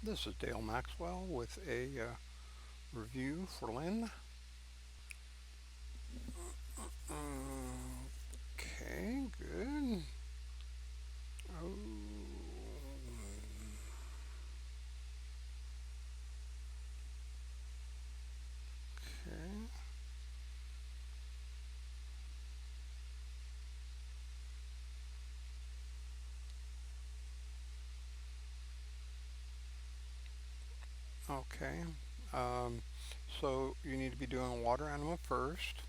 This is Dale Maxwell with a review for Lynn. Okay, good. Okay, okay. Um, so you need to be doing a water enema first,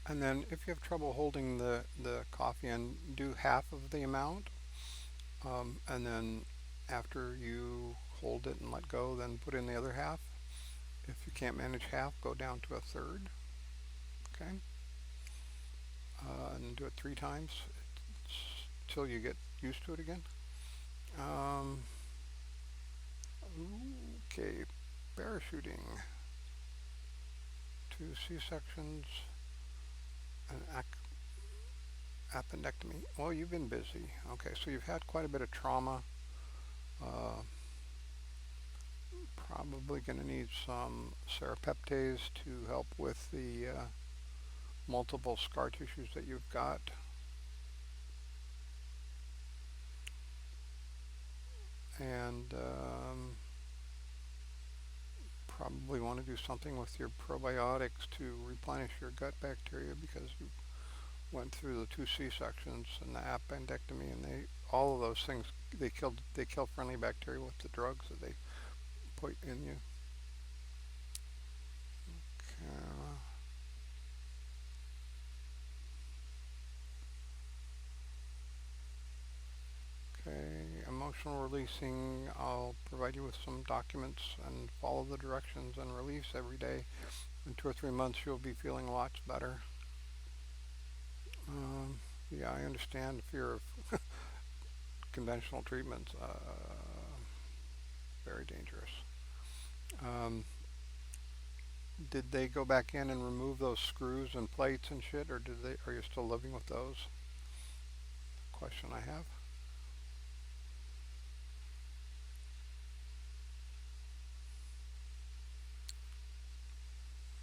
and then if you have trouble holding the coffee in, do half of the amount, and then after you hold it and let go, then put in the other half. If you can't manage half, go down to a third. Okay, and do it 3 times till you get used to it again. Um, okay, parachuting, 2 C-sections, an appendectomy. Well, you've been busy. Okay, so you've had quite a bit of trauma. Uh, Probably going to need some serapeptase to help with the multiple scar tissues that you've got. And probably want to do something with your probiotics to replenish your gut bacteria because you went through the 2 C-sections and the appendectomy, and they all of those things they kill friendly bacteria with the drugs that they put in you. Okay, emotional releasing. I'll provide you with some documents and follow the directions and release every day. In 2 or 3 months, you'll be feeling lots better. Um, yeah, I understand the fear of conventional treatments. Very dangerous. Um, did they go back in and remove those screws and plates and shit, or did they? Are you still living with those? Question I have.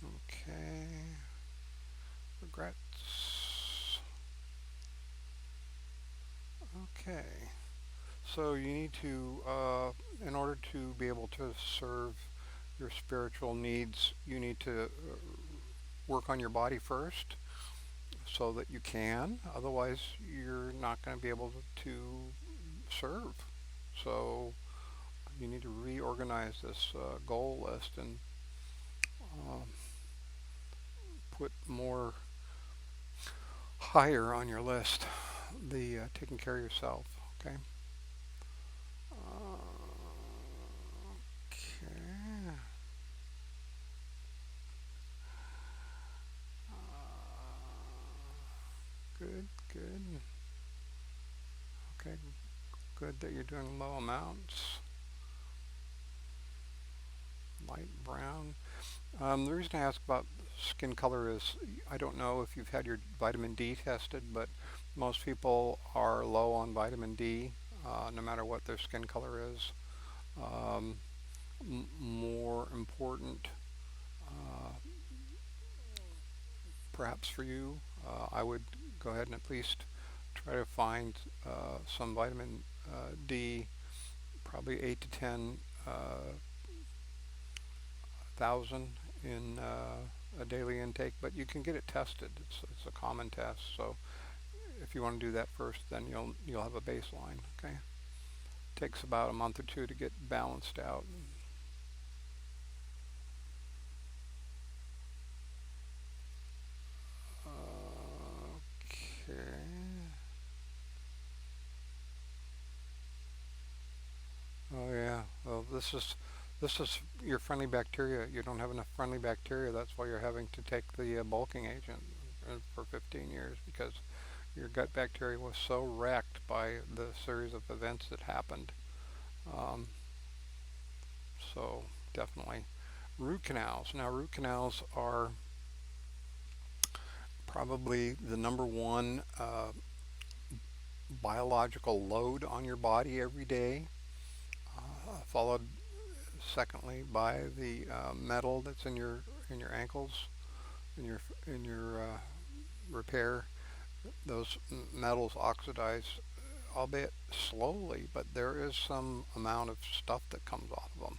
Okay. Regrets. Okay. So you need to, in order to be able to serve your spiritual needs, you need to work on your body first so that you can. Otherwise, you're not going to be able to serve. So you need to reorganize this goal list and uh, put more higher on your list the taking care of yourself. Okay. Okay. Good. Good. Okay. Good that you're doing low amounts. Light brown. The reason I ask about skin color is I don't know if you've had your vitamin D tested, but most people are low on vitamin D, no matter what their skin color is. Um, More important, uh, perhaps for you, I would go ahead and at least try to find some vitamin D, probably 8 to 10 thousand in a daily intake, but you can get it tested. It's a common test. So if you want to do that first, then you'll have a baseline. Okay, takes about a month or two to get balanced out. Okay. Oh yeah. Well, this is your friendly bacteria. You don't have enough friendly bacteria. That's why you're having to take the bulking agent for 15 years because your gut bacteria was so wrecked by the series of events that happened. Um, so definitely root canals. Now root canals are probably the number one biological load on your body every day, followed. Secondly, buy the metal that's in your ankles, in your repair. Those metals oxidize, albeit slowly, but there is some amount of stuff that comes off of them.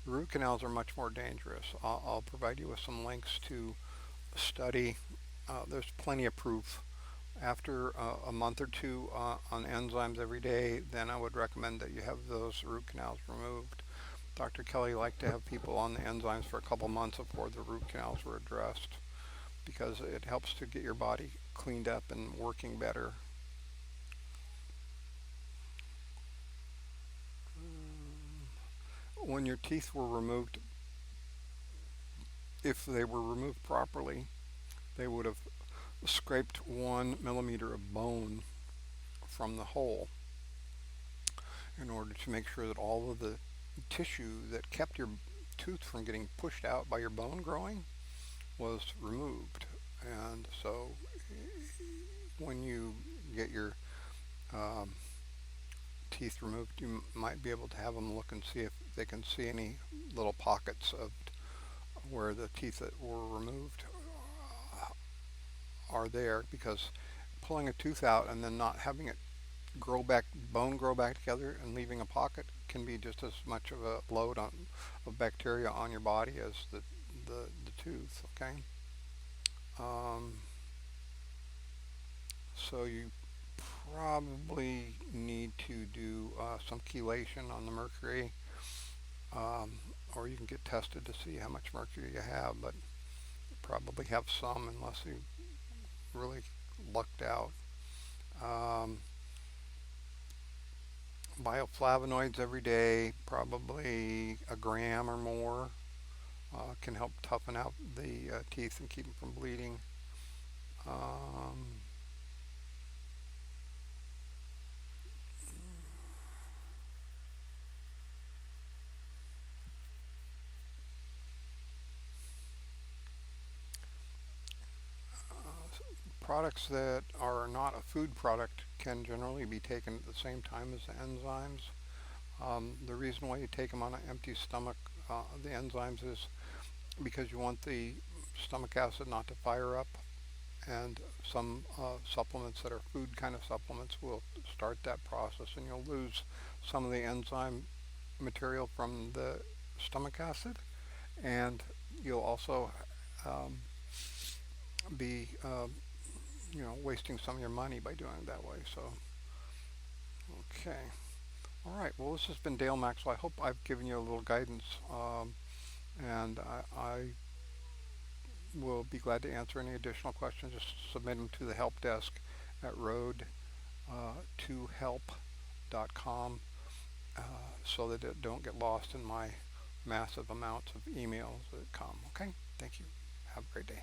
The root canals are much more dangerous. I'll provide you with some links to study. There's plenty of proof. After a month or two on enzymes every day, then I would recommend that you have those root canals removed. Dr. Kelly liked to have people on the enzymes for a couple months before the root canals were addressed because it helps to get your body cleaned up and working better. When your teeth were removed, if they were removed properly, they would have scraped 1 millimeter of bone from the hole in order to make sure that all of the tissue that kept your tooth from getting pushed out by your bone growing was removed. And so when you get your um, teeth removed, you might be able to have them look and see if they can see any little pockets of where the teeth that were removed are there, because pulling a tooth out and then not having it grow back, bone grow back together and leaving a pocket can be just as much of a load on of bacteria on your body as the tooth. Okay. Um, so you probably need to do some chelation on the mercury, um, or you can get tested to see how much mercury you have, but you probably have some unless you really lucked out. Um, Bioflavonoids every day, probably a gram or more, can help toughen out the teeth and keep them from bleeding. Um, Products that are not a food product can generally be taken at the same time as the enzymes. The reason why you take them on an empty stomach, the enzymes, is because you want the stomach acid not to fire up, and some supplements that are food kind of supplements will start that process, and you'll lose some of the enzyme material from the stomach acid, and you'll also um, be wasting some of your money by doing it that way. So okay, all right. Well, this has been Dale Maxwell. I hope I've given you a little guidance, and I will be glad to answer any additional questions. Just submit them to the help desk at road2help.com, so that it don't get lost in my massive amounts of emails that come. Okay, thank you. Have a great day.